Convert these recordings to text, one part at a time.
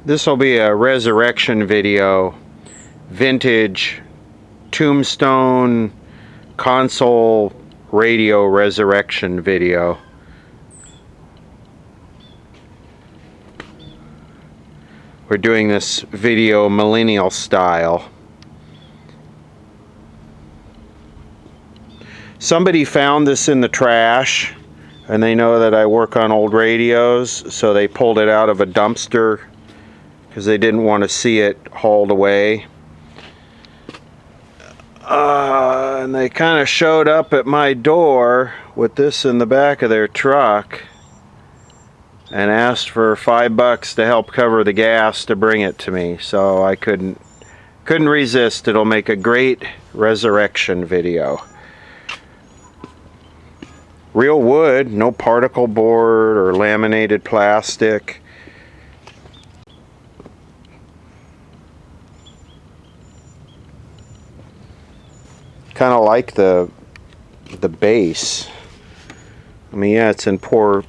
This will be a resurrection video, vintage Tombstone console radio resurrection video. We're doing this video millennial style. Somebody found this in the trash, and they know that I work on old radios, so they pulled it out of a dumpster because they didn't want to see it hauled away. And they kind of showed up at my door with this in the back of their truck and asked for $5 to help cover the gas to bring it to me. So I couldn't resist. It'll make a great resurrection video. Real wood, no particle board or laminated plastic. Kind of like the base. I mean, yeah, it's in poor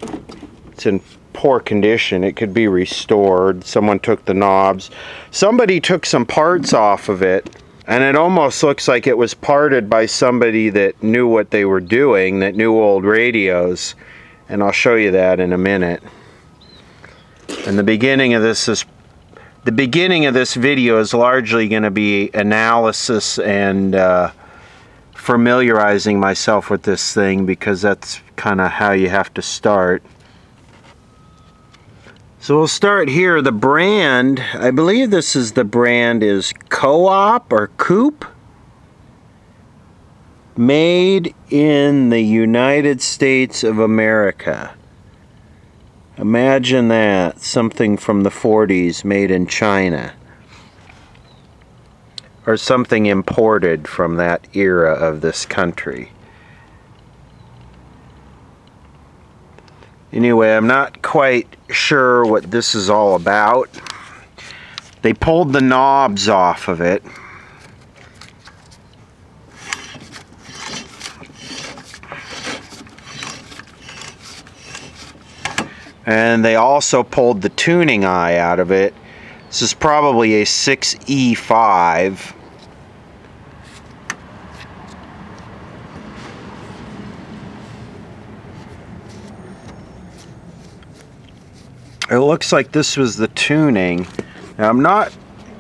condition. It could be restored. Someone took the knobs. Somebody took some parts off of it, and it almost looks like it was parted by somebody that knew what they were doing, that knew old radios, and I'll show you that in a minute. And the beginning of this video is largely going to be analysis and familiarizing myself with this thing, because that's kind of how you have to start. So we'll start here. The brand, I believe this is the brand is Co-op or Coop. Made in the United States of America. Imagine that, something from the 40s made in China. Or something imported from that era of this country. Anyway, I'm not quite sure what this is all about. They pulled the knobs off of it. And they also pulled the tuning eye out of it. This is probably a 6E5. It looks like this was the tuning. Now, I'm not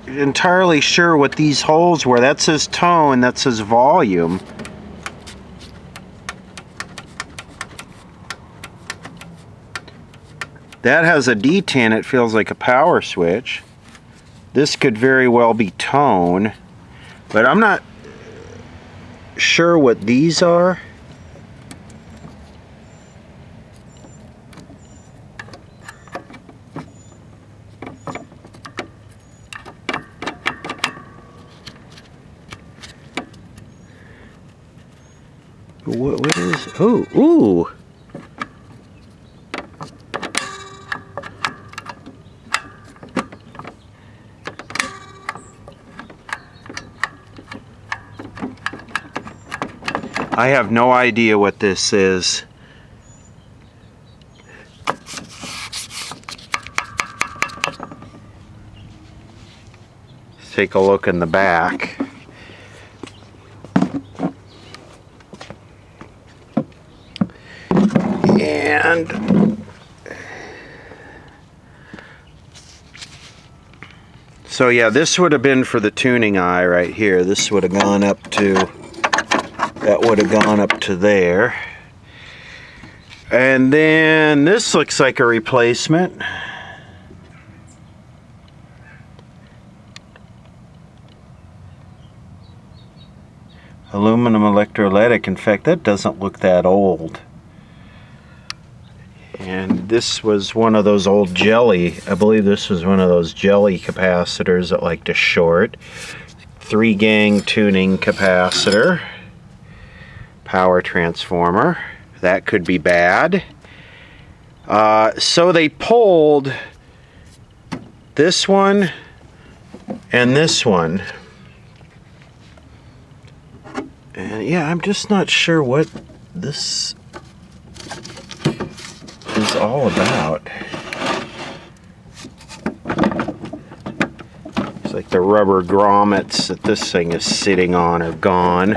entirely sure what these holes were. That says tone, that says volume. That has a D10, it feels like a power switch. This could very well be tone, but I'm not sure what these are. What is, ooh. I have no idea what this is. Let's take a look in the back. And so yeah, this would have been for the tuning eye right here. This would have gone up to, that would have gone up to there. And then this looks like a replacement. Aluminum electrolytic. In fact, that doesn't look that old. And this was one of those old jelly, I believe this was one of those jelly capacitors that like to short. 3-gang tuning capacitor. Power transformer. That could be bad. So they pulled this one and this one. And yeah, I'm just not sure what this is all about. like the rubber grommets that this thing is sitting on are gone.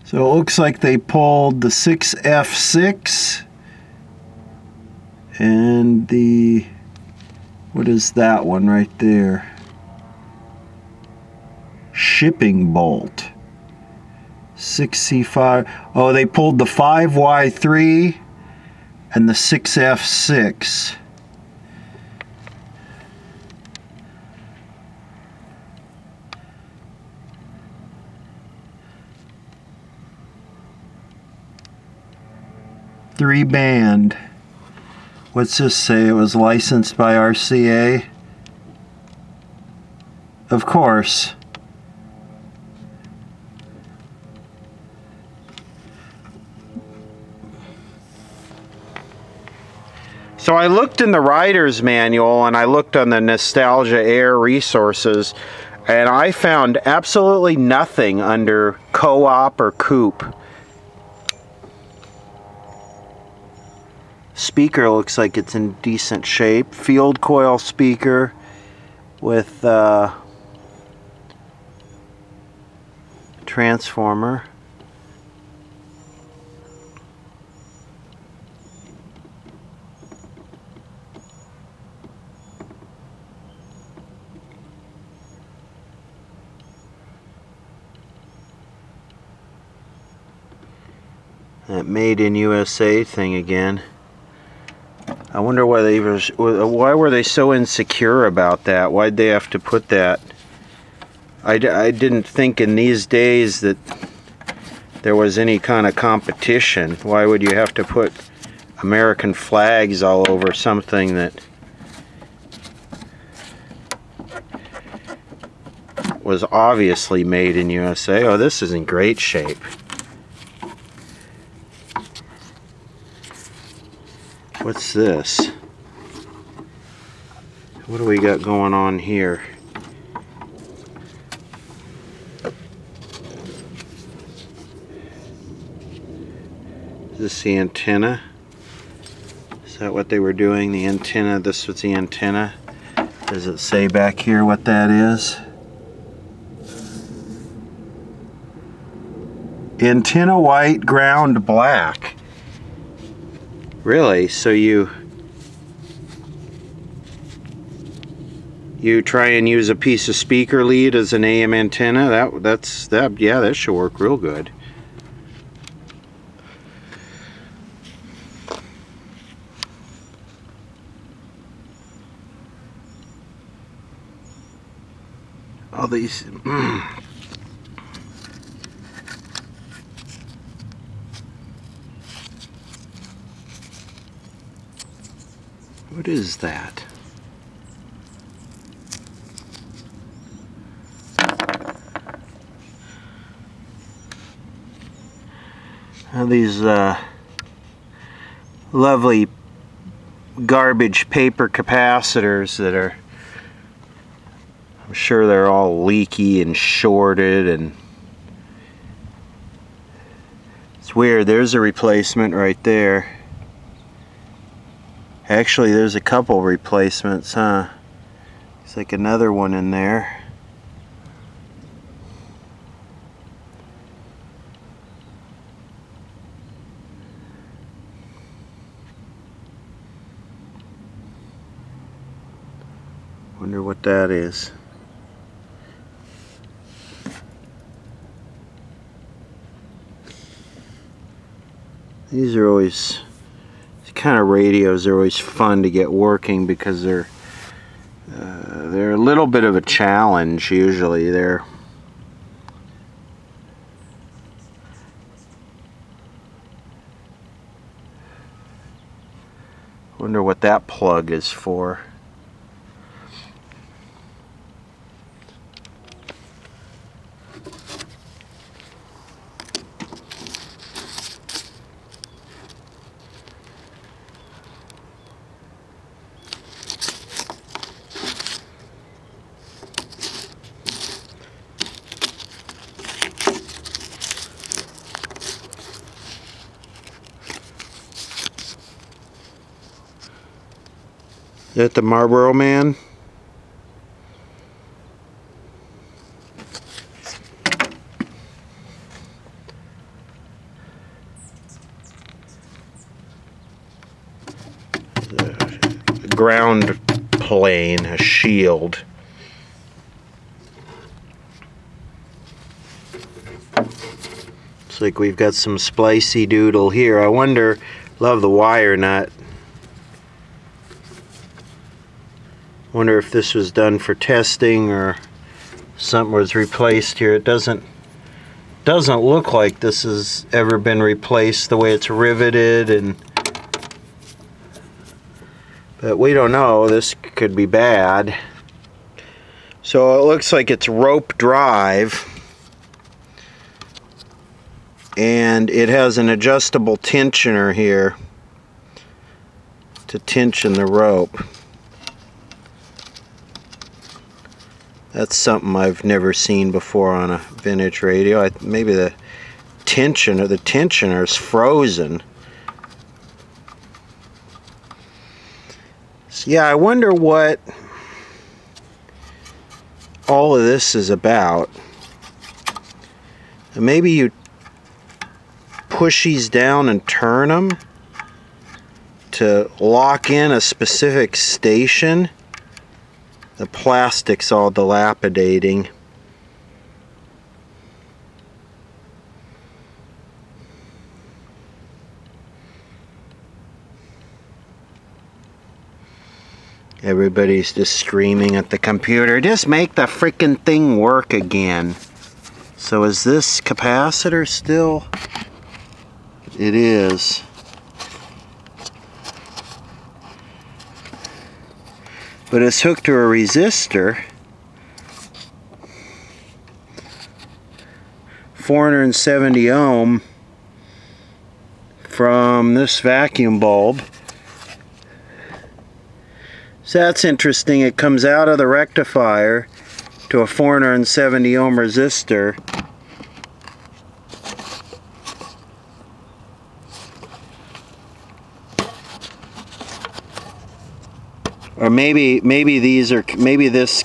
So it looks like they pulled the 6F6 and the, what is that one right there? Shipping bolt. 6C5. Oh, they pulled the 5Y3 and the 6F6. Three band. What's this say? It was licensed by RCA. Of course. So I looked in the rider's manual and I looked on the Nostalgia Air resources, and I found absolutely nothing under Co-op or Coop. Speaker looks like it's in decent shape. Field coil speaker with transformer. That made in USA thing again. I wonder why why were they so insecure about that? Why'd they have to put that? I didn't think in these days that there was any kind of competition. Why would you have to put American flags all over something that was obviously made in USA? Oh, this is in great shape. What's this? What do we got going on here? Is this the antenna? Is that what they were doing? The antenna? This was the antenna? Does it say back here what that is? Antenna white, ground black. Really? So you try and use a piece of speaker lead as an AM antenna? Yeah, that should work real good. All these What is that? These lovely garbage paper capacitors that are, I'm sure they're all leaky and shorted, and it's weird. There's a replacement right there. Actually, there's a couple replacements, huh? It's like another one in there. Wonder what that is. These are always, these kind of radios are always fun to get working because they're a little bit of a challenge usually. Wonder what that plug is for. that the Marlboro Man? The ground plane, a shield. Looks like we've got some splicey doodle here. I wonder, love the wire nut. Wonder if this was done for testing or something was replaced here. It doesn't look like this has ever been replaced the way it's riveted, but we don't know. This could be bad. So it looks like it's rope drive, and it has an adjustable tensioner here to tension the rope. That's something I've never seen before on a vintage radio. Maybe the tensioner is frozen. So yeah, I wonder what all of this is about. And maybe you push these down and turn them to lock in a specific station. The plastic's all dilapidating. Everybody's just screaming at the computer, just make the freaking thing work again. So is this capacitor still? It is. But it's hooked to a resistor. 470 ohm from this vacuum bulb. So that's interesting. It comes out of the rectifier to a 470 ohm resistor. Or maybe this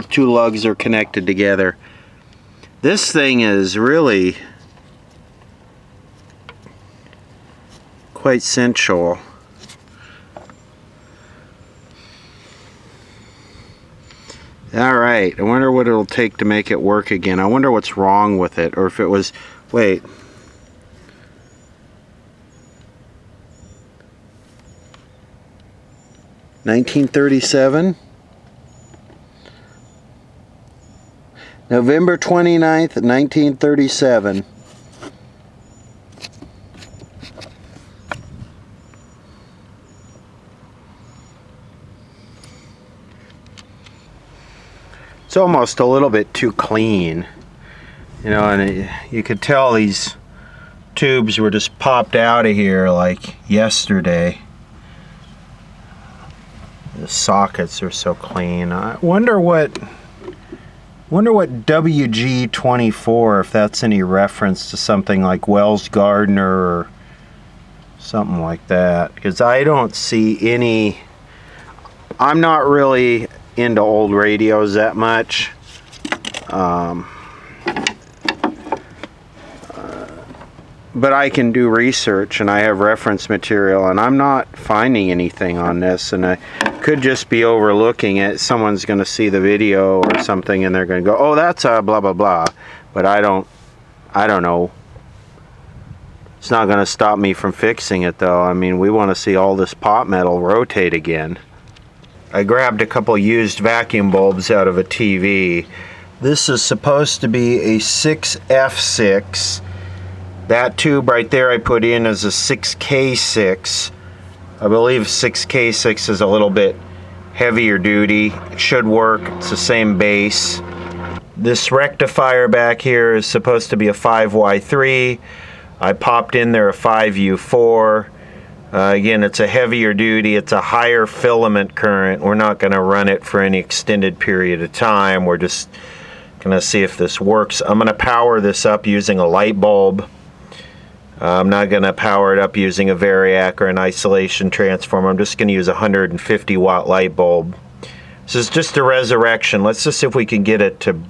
two lugs are connected together. This thing is really quite sensual. Alright, I wonder what it'll take to make it work again. I wonder what's wrong with it, or if it was... Wait. $1937? November 29th, 1937. It's almost a little bit too clean, you know, and you could tell these tubes were just popped out of here like yesterday. The sockets are so clean. I wonder what WG24, if that's any reference to something like Wells Gardner or something like that, because I don't see any. I'm not really into old radios that much. But I can do research and I have reference material, and I'm not finding anything on this, and I could just be overlooking it. Someone's going to see the video or something and they're going to go, oh, that's a blah blah blah, but I don't know. It's not going to stop me from fixing it though. I mean, we want to see all this pot metal rotate again. I grabbed a couple used vacuum bulbs out of a TV. This is supposed to be a 6F6. That tube right there I put in is a 6K6. I believe 6K6 is a little bit heavier duty. It should work. It's the same base. This rectifier back here is supposed to be a 5Y3. I popped in there a 5U4. Again, it's a heavier duty. It's a higher filament current. We're not going to run it for any extended period of time. We're just going to see if this works. I'm going to power this up using a light bulb. I'm not going to power it up using a variac or an isolation transformer. I'm just going to use a 150 watt light bulb. This is just a resurrection. Let's just see if we can get it to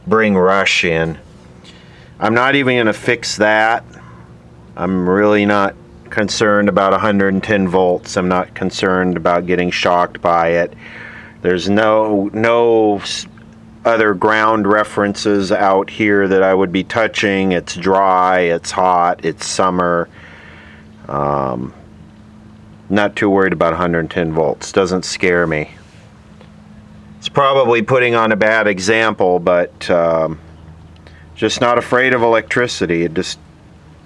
bring rush in. I'm not even going to fix that. I'm really not concerned about 110 volts. I'm not concerned about getting shocked by it. There's no other ground references out here that I would be touching. It's dry, it's hot, it's summer. Not too worried about 110 volts. Doesn't scare me. It's probably putting on a bad example, but just not afraid of electricity. Just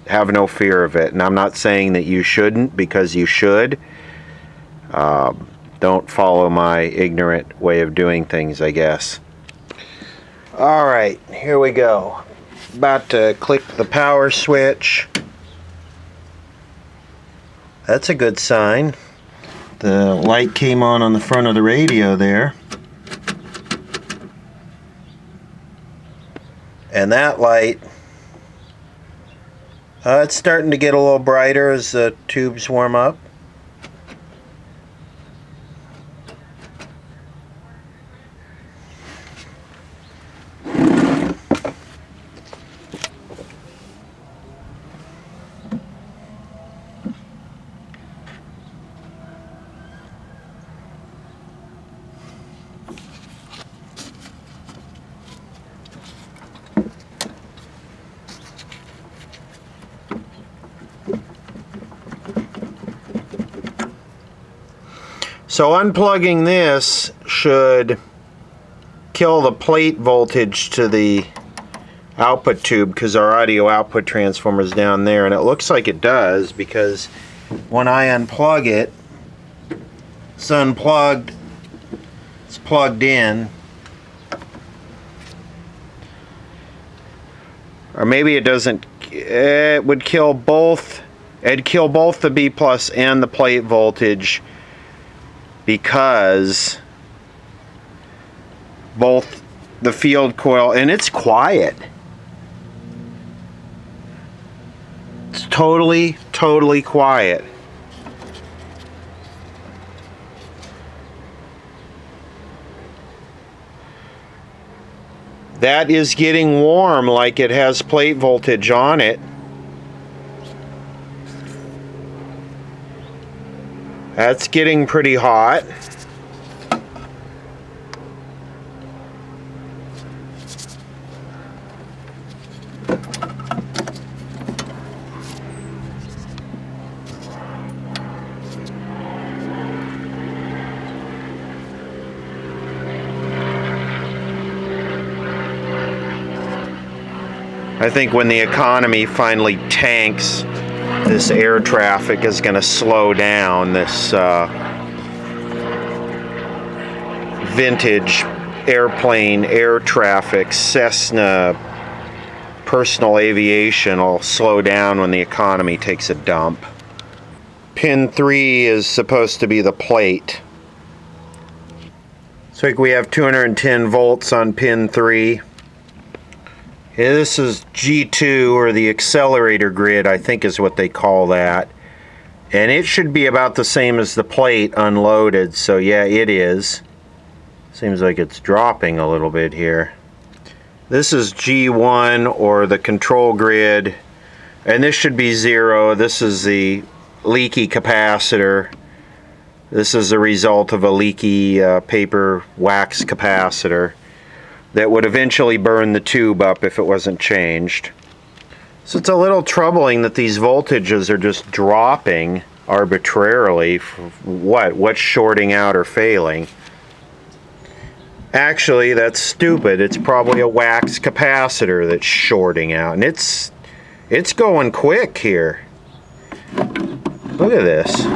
have no fear of it. And I'm not saying that you shouldn't, because you should. Don't follow my ignorant way of doing things, I guess. Alright, here we go. About to click the power switch. That's a good sign. The light came on the front of the radio there. And that light, it's starting to get a little brighter as the tubes warm up. So unplugging this should kill the plate voltage to the output tube, because our audio output transformer is down there, and it looks like it does, because when I unplug it, it's unplugged, it's plugged in. Or maybe it doesn't, it would kill both, it'd kill both the B plus and the plate voltage, because both the field coil, and it's quiet. It's totally quiet. That is getting warm, like it has plate voltage on it. That's getting pretty hot. I think when the economy finally tanks, this air traffic is going to slow down. This vintage airplane air traffic, Cessna personal aviation will slow down when the economy takes a dump. Pin 3 is supposed to be the plate. So we have 210 volts on pin 3. This is G2, or the accelerator grid, I think is what they call that. And it should be about the same as the plate unloaded, so yeah, it is. Seems like it's dropping a little bit here. This is G1, or the control grid, and this should be 0. This is the leaky capacitor. This is a result of a leaky paper wax capacitor that would eventually burn the tube up if it wasn't changed. So it's a little troubling that these voltages are just dropping arbitrarily. What's shorting out or failing? Actually, that's stupid. It's probably a wax capacitor that's shorting out, and it's going quick here. Look at this.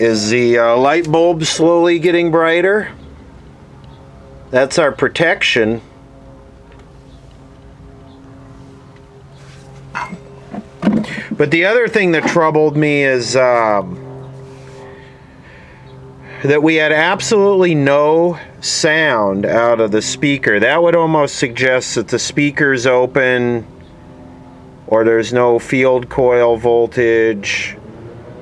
Is the light bulb slowly getting brighter? That's our protection. But the other thing that troubled me is that we had absolutely no sound out of the speaker. That would almost suggest that the speaker's open or there's no field coil voltage.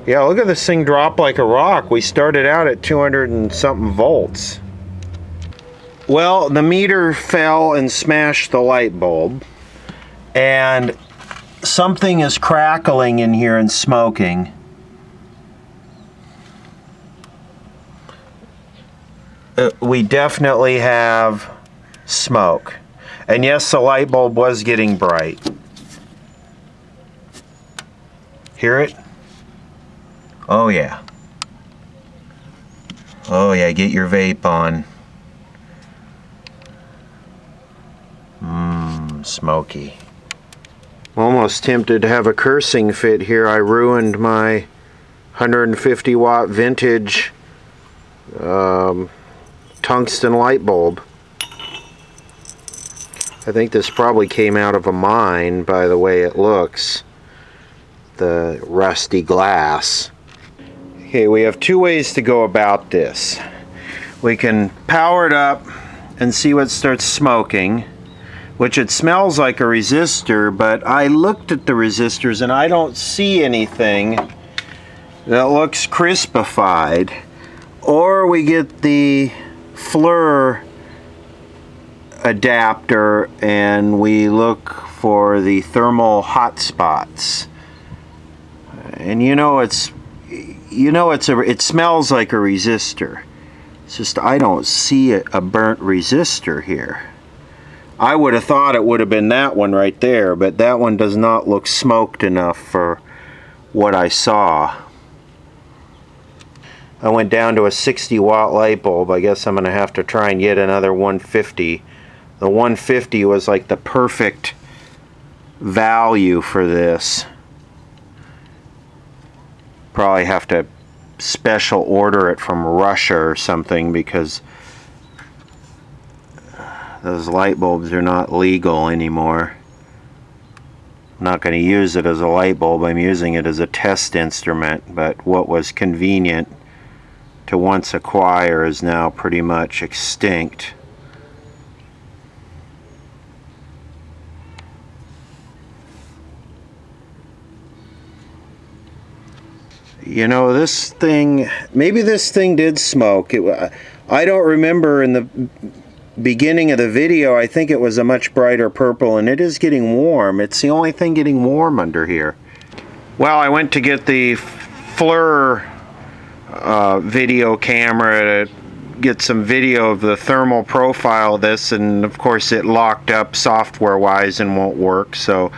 Yeah, look at this thing drop like a rock. We started out at 200 and something volts. Well, the meter fell and smashed the light bulb, and something is crackling in here and smoking. We definitely have smoke. And yes, the light bulb was getting bright. Hear it? Oh yeah. Oh yeah, get your vape on. Smoky. I'm almost tempted to have a cursing fit here. I ruined my 150 watt vintage tungsten light bulb. I think this probably came out of a mine by the way it looks. The rusty glass. Okay, we have two ways to go about this. We can power it up and see what starts smoking, which it smells like a resistor, but I looked at the resistors and I don't see anything that looks crispified. Or we get the FLIR adapter and we look for the thermal hotspots. And it smells like a resistor. It's just I don't see a burnt resistor here. I would have thought it would have been that one right there, but that one does not look smoked enough for what I saw. I went down to a 60 watt light bulb. I guess I'm going to have to try and get another 150. The 150 was like the perfect value for this. Probably have to special order it from Russia or something because those light bulbs are not legal anymore. I'm not going to use it as a light bulb. I'm using it as a test instrument, but what was convenient to once acquire is now pretty much extinct. This thing, maybe this thing did smoke. I don't remember in the beginning of the video. I think it was a much brighter purple, and it is getting warm. It's the only thing getting warm under here. Well, I went to get the FLIR video camera to get some video of the thermal profile of this, and of course it locked up software wise and won't work. So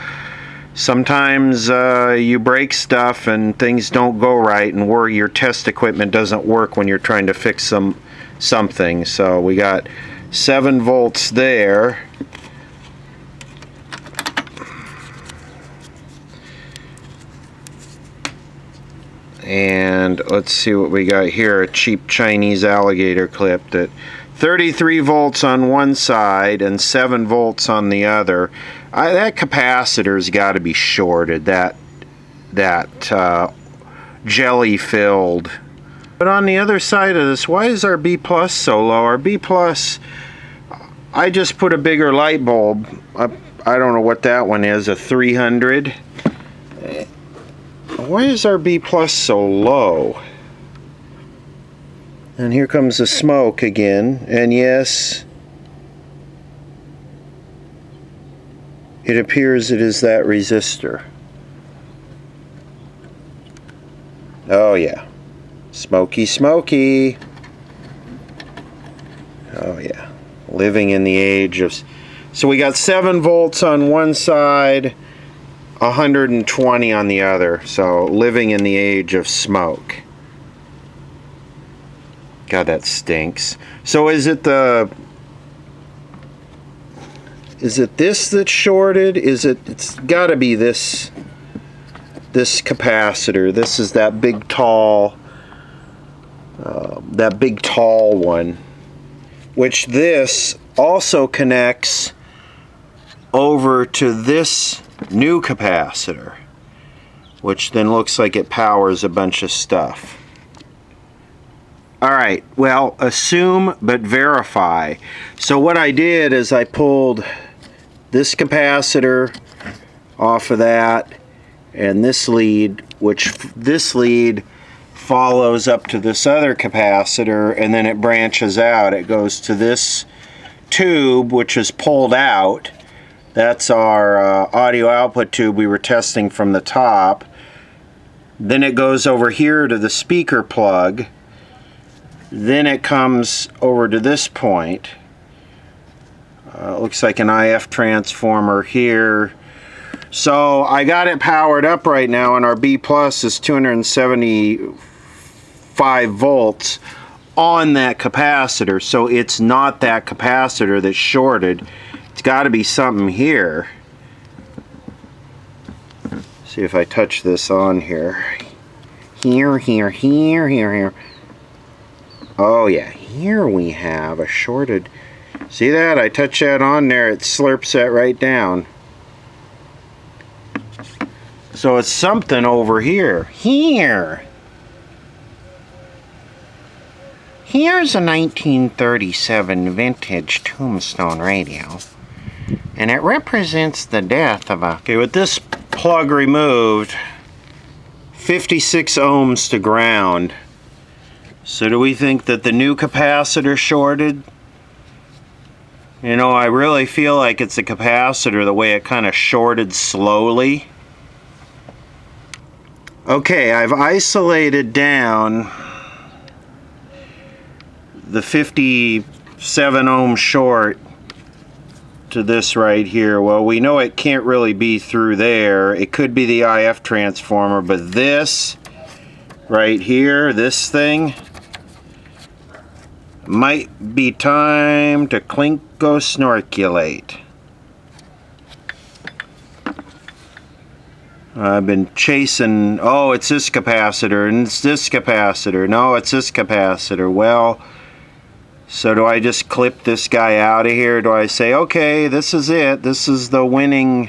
sometimes you break stuff and things don't go right, and your test equipment doesn't work when you're trying to fix something. So we got 7 volts there. And let's see what we got here. A cheap Chinese alligator clip. That 33 volts on one side and 7 volts on the other. That capacitor's got to be shorted. That jelly filled. But on the other side of this, why is our B plus so low? Our B plus, I just put a bigger light bulb. I don't know what that one is, a 300. Why is our B plus so low? And here comes the smoke again. And yes, it appears it is that resistor. Oh yeah. Smoky, smoky. Oh yeah. Living in the age of... So we got 7 volts on one side, 120 on the other. So living in the age of smoke. God, that stinks. So is it this that's shorted? It's got to be this capacitor. This is that big tall one, which this also connects over to this new capacitor, which then looks like it powers a bunch of stuff. All right, well, assume but verify. So what I did is I pulled this capacitor off of that and this lead, which this lead follows up to this other capacitor, and then it branches out. It goes to this tube, which is pulled out. That's our audio output tube we were testing from the top. Then it goes over here to the speaker plug. Then it comes over to this point. Looks like an IF transformer here. So I got it powered up right now, and our B plus is 275 volts on that capacitor. So it's not that capacitor that's shorted. It's got to be something here. See if I touch this on here. Here. Oh yeah, here we have a shorted. See that? I touch that on there, it slurps that right down. So it's something over here. Here's a 1937 vintage Tombstone radio, and it represents the death of a... Okay, with this plug removed, 56 ohms to ground. So do we think that the new capacitor shorted? You know, I really feel like it's a capacitor, the way it kind of shorted slowly. Okay, I've isolated down the 57 ohm short to this right here. Well, we know it can't really be through there. It could be the IF transformer, but this right here, this thing, might be time to clinko snorculate. I've been chasing, oh, it's this capacitor, and it's this capacitor. No, it's this capacitor. Well, so do I just clip this guy out of here? Do I say, okay, this is it. This is the winning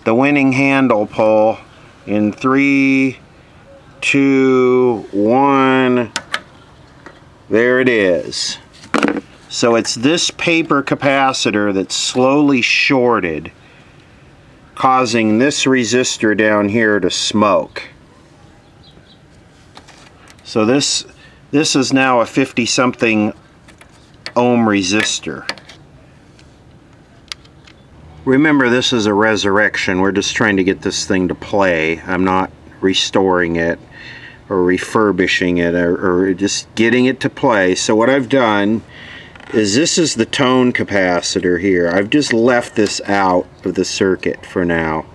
handle pull in 3, 2, 1. There it is. So it's this paper capacitor that's slowly shorted, causing this resistor down here to smoke. So this is now a 50-something ohm resistor. Remember, this is a resurrection. We're just trying to get this thing to play. I'm not restoring it or refurbishing it or just getting it to play. So what I've done is, this is the tone capacitor here. I've just left this out of the circuit for now.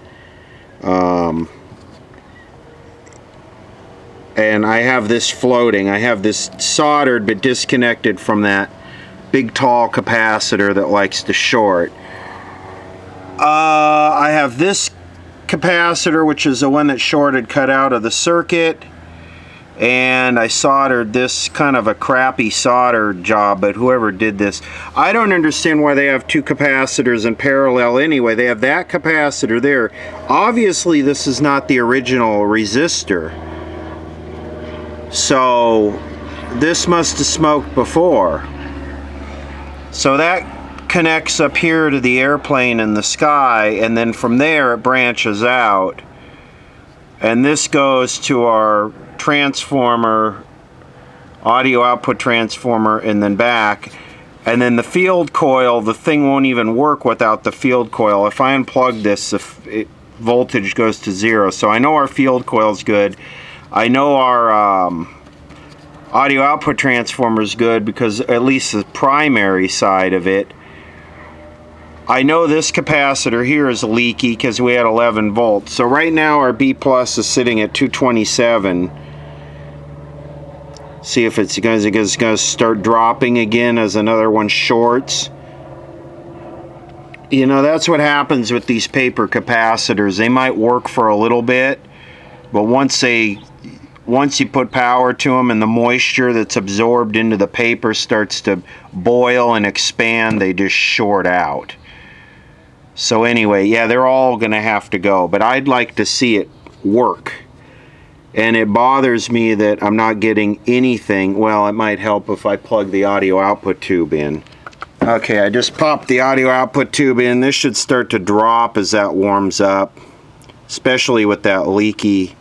And I have this floating. I have this soldered but disconnected from that big tall capacitor that likes to short. I have this capacitor, which is the one that shorted, cut out of the circuit. And I soldered this, kind of a crappy solder job, but whoever did this, I don't understand why they have two capacitors in parallel anyway. They have that capacitor there. Obviously this is not the original resistor, so this must have smoked before. So that connects up here to the airplane in the sky, and then from there it branches out, and this goes to our transformer, audio output transformer, and then back. And then the field coil, the thing won't even work without the field coil. If I unplug this, voltage goes to 0. So I know our field coil is good. I know our audio output transformer is good, because at least the primary side of it. I know this capacitor here is leaky because we had 11 volts. So right now our B plus is sitting at 227. See if it's going to start dropping again as another one shorts. You know, that's what happens with these paper capacitors. They might work for a little bit, but once you put power to them and the moisture that's absorbed into the paper starts to boil and expand, they just short out. So anyway, yeah, they're all going to have to go, but I'd like to see it work. and it bothers me that I'm not getting anything. Well, it might help if I plug the audio output tube in. Okay, I just popped the audio output tube in. This should start to drop as that warms up, especially with that leaky.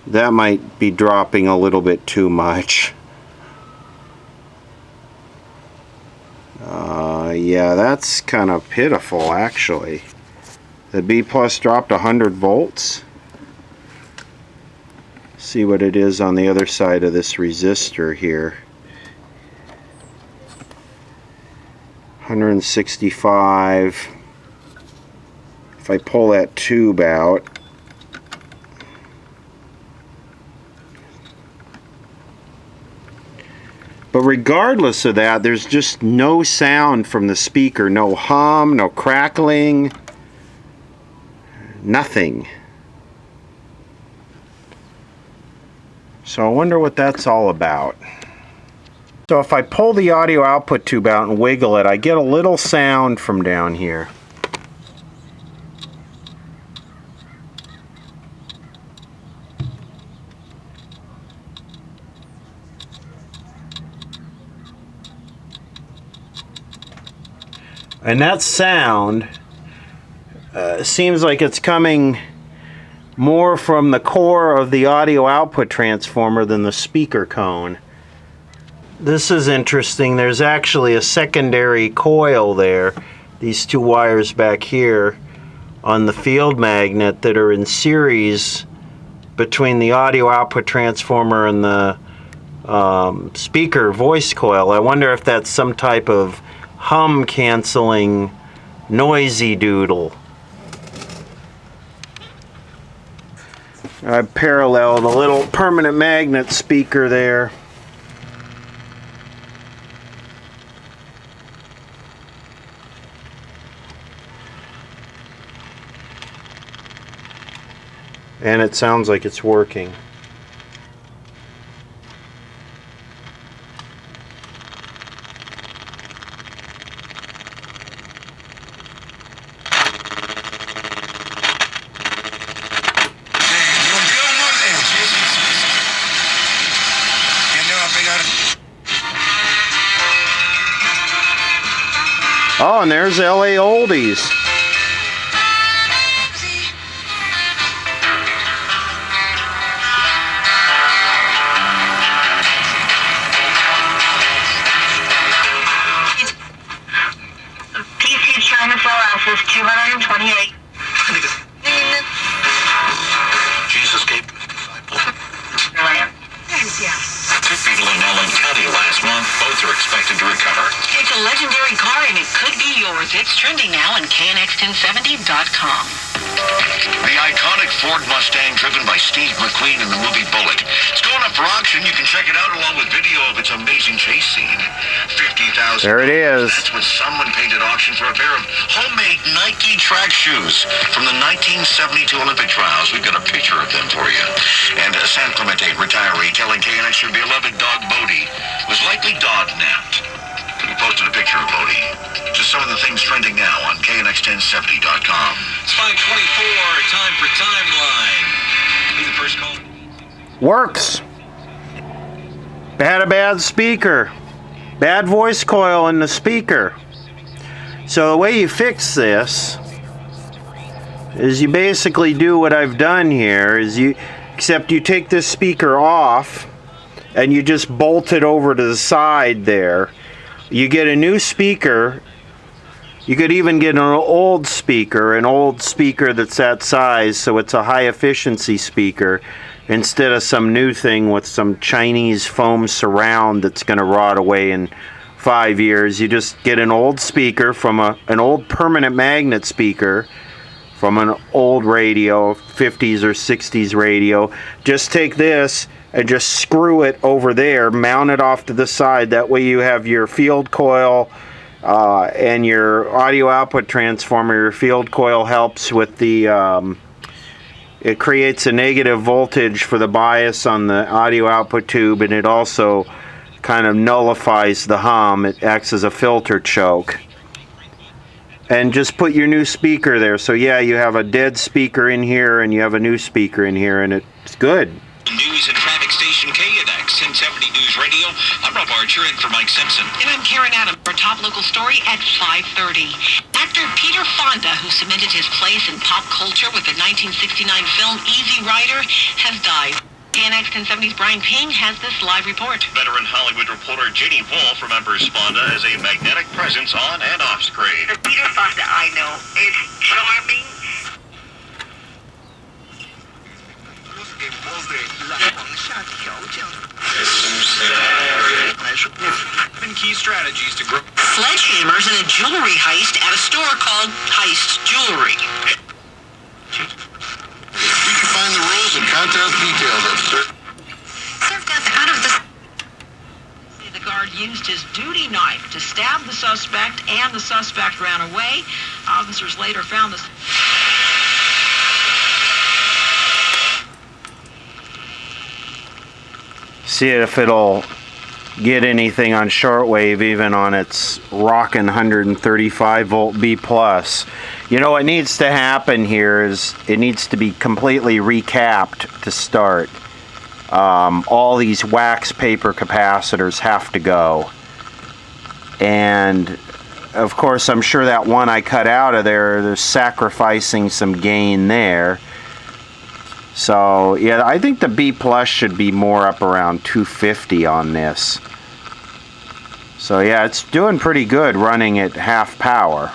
That might be dropping a little bit too much. Yeah, that's kind of pitiful actually. The B plus dropped 100 volts. See what it is on the other side of this resistor here. 165. If I pull that tube out, but regardless of that, there's just no sound from the speaker. No hum, no crackling, nothing. So I wonder what that's all about. So if I pull the audio output tube out and wiggle it, I get a little sound from down here. And that sound seems like it's coming more from the core of the audio output transformer than the speaker cone. This is interesting. There's actually a secondary coil there, these two wires back here on the field magnet that are in series between the audio output transformer and the speaker voice coil. I wonder if that's some type of hum canceling noisy doodle. I paralleled a little permanent magnet speaker there. And it sounds like it's working. Oh, and there's LA Oldies. PC China Cells is 228. Jesus gave Yeah. 2 people in Allen County last month. Both are expected to recover. It's a legendary car and it could be yours. It's trending now on knx1070.com. The iconic Ford Mustang driven by Steve McQueen in the movie Bullet. It's going up for auction. You can check it out along with video of its amazing chase scene. 50,000. There it is. That's what someone paid at auction for a pair of homemade Nike track shoes from the 1972 Olympic trials. We've got a picture of them for you. And San Clemente retiree telling KNX your beloved dog Bodie was likely dog-napped. We posted a picture of Bodie. Just some of the things trending now on knx1070.com. It's 5:24, time for Timeline. Be the first call. Works. Had a bad speaker. Bad voice coil in the speaker. So the way you fix this is you basically do what I've done here, except you take this speaker off and you just bolt it over to the side there. You get a new speaker. You could even get an old speaker that's that size, so it's a high efficiency speaker, instead of some new thing with some Chinese foam surround that's going to rot away in 5 years. You just get an old speaker from an old permanent magnet speaker from an old radio, 50s or 60s radio. Just take this and just screw it over there, mount it off to the side. That way you have your field coil and your audio output transformer. Your field coil helps with the, it creates a negative voltage for the bias on the audio output tube, and it also kind of nullifies the hum. It acts as a filter choke. And just put your new speaker there. So yeah, you have a dead speaker in here and you have a new speaker in here, and it's good. News and traffic station KNX 1070 News Radio. I'm Rob Archer in for Mike Simpson. And I'm Karen Adams. Our top local story at 5:30. Actor Peter Fonda, who cemented his place in pop culture with the 1969 film Easy Rider, has died. KNX 1070's Brian Ping has this live report. Veteran Hollywood reporter J.D. Wolf remembers Fonda as a magnetic presence on and off screen. The Peter Fonda I know is charming. Key strategies to grow. Sledgehammers in a jewelry heist at a store called Heist Jewelry. You can find the rules and contest details Out of the guard used his duty knife to stab the suspect, and the suspect ran away. Officers later found this. See if it'll get anything on shortwave, even on its rockin' 135 volt B plus. You know what needs to happen here is it needs to be completely recapped to start. All these wax paper capacitors have to go. And of course, I'm sure that one I cut out of there, they're sacrificing some gain there. So yeah, I think the B plus should be more up around 250 on this. So yeah, it's doing pretty good running at half power.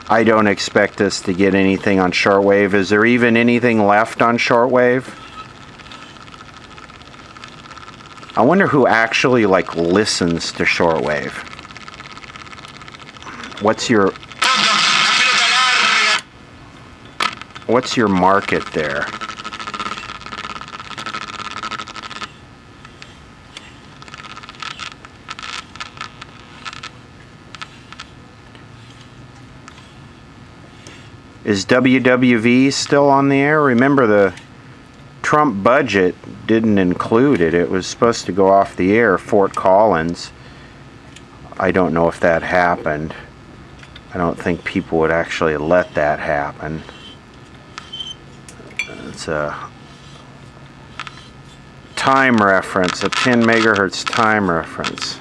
I don't expect us to get anything on shortwave. Is there even anything left on shortwave? I wonder who actually like listens to shortwave. What's your market there? Is WWV still on the air? Remember, the Trump budget didn't include it. It was supposed to go off the air, Fort Collins. I don't know if that happened. I don't think people would actually let that happen. It's a time reference, a 10 megahertz time reference.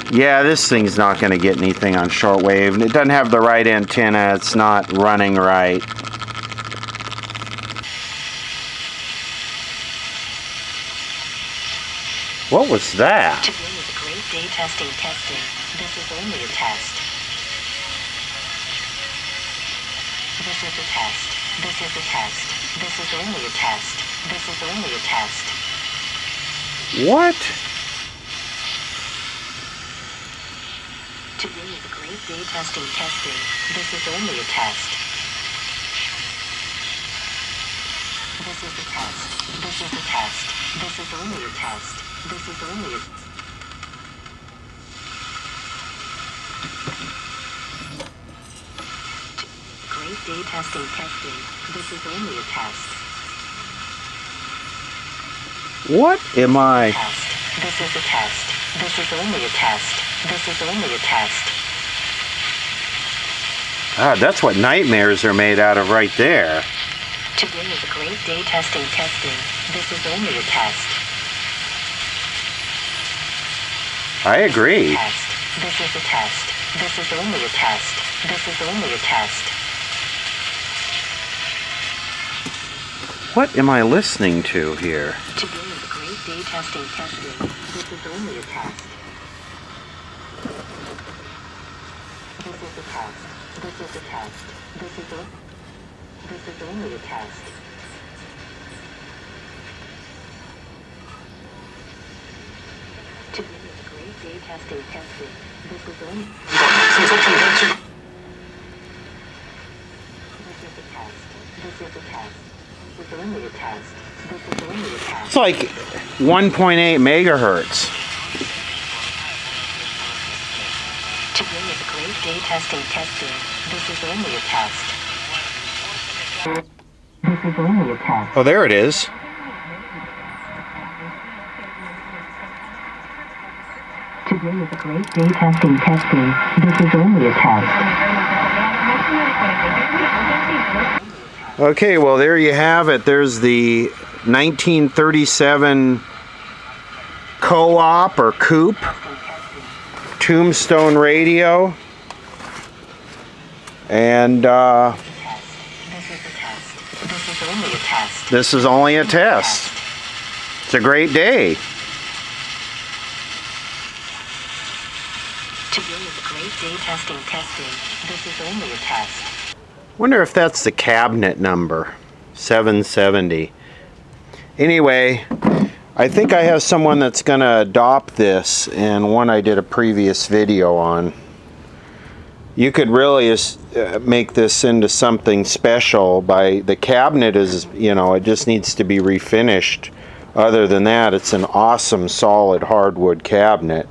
Yeah, this thing's not going to get anything on shortwave. It doesn't have the right antenna. It's not running right. What was that? Today is a great day testing. This is only a test. This is a test. This is a test. This is only a test. This is only a test. What? Today is a great day testing. This is only a test. This is a test. This is a test. This is only a test. This is only a... Great day testing. This is only a test. What am I? Test. This is a test. This is only a test. This is only a test. God, that's what nightmares are made out of right there. Today is a great day testing. This is only a test. I agree. Test. This is a test. This is only a test. This is only a test. What am I listening to here? Today is a great day testing. This is only a test. This is a test. This is a test. This is only a test. Today is a great day testing. This is only. This is a test. This is a test. This is only a test. This is only a test. It's like 1.8 megahertz. Today is a great day testing. This is only a test. This is only a test. Oh, there it is. Today is a great day testing. This is only a test. Okay, well, there you have it. There's the 1937 Co-op or Coop Tombstone radio. And This is a test. This is only a test. this is only a test. It's a great day. Today is a great day testing. This is only a test. Wonder if that's the cabinet number, 770. Anyway, I think I have someone that's going to adopt this, and one I did a previous video on. You could really make this into something special. By the cabinet is, you know, it just needs to be refinished. Other than that, it's an awesome solid hardwood cabinet.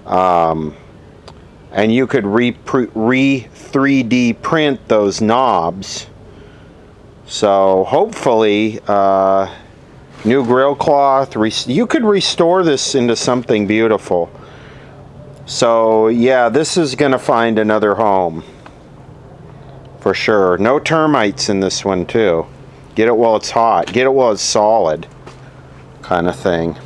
And you could re-3D print those knobs. So hopefully, new grill cloth, you could restore this into something beautiful. So yeah, this is gonna find another home for sure. No termites in this one too. Get it while it's hot, get it while it's solid, kind of thing.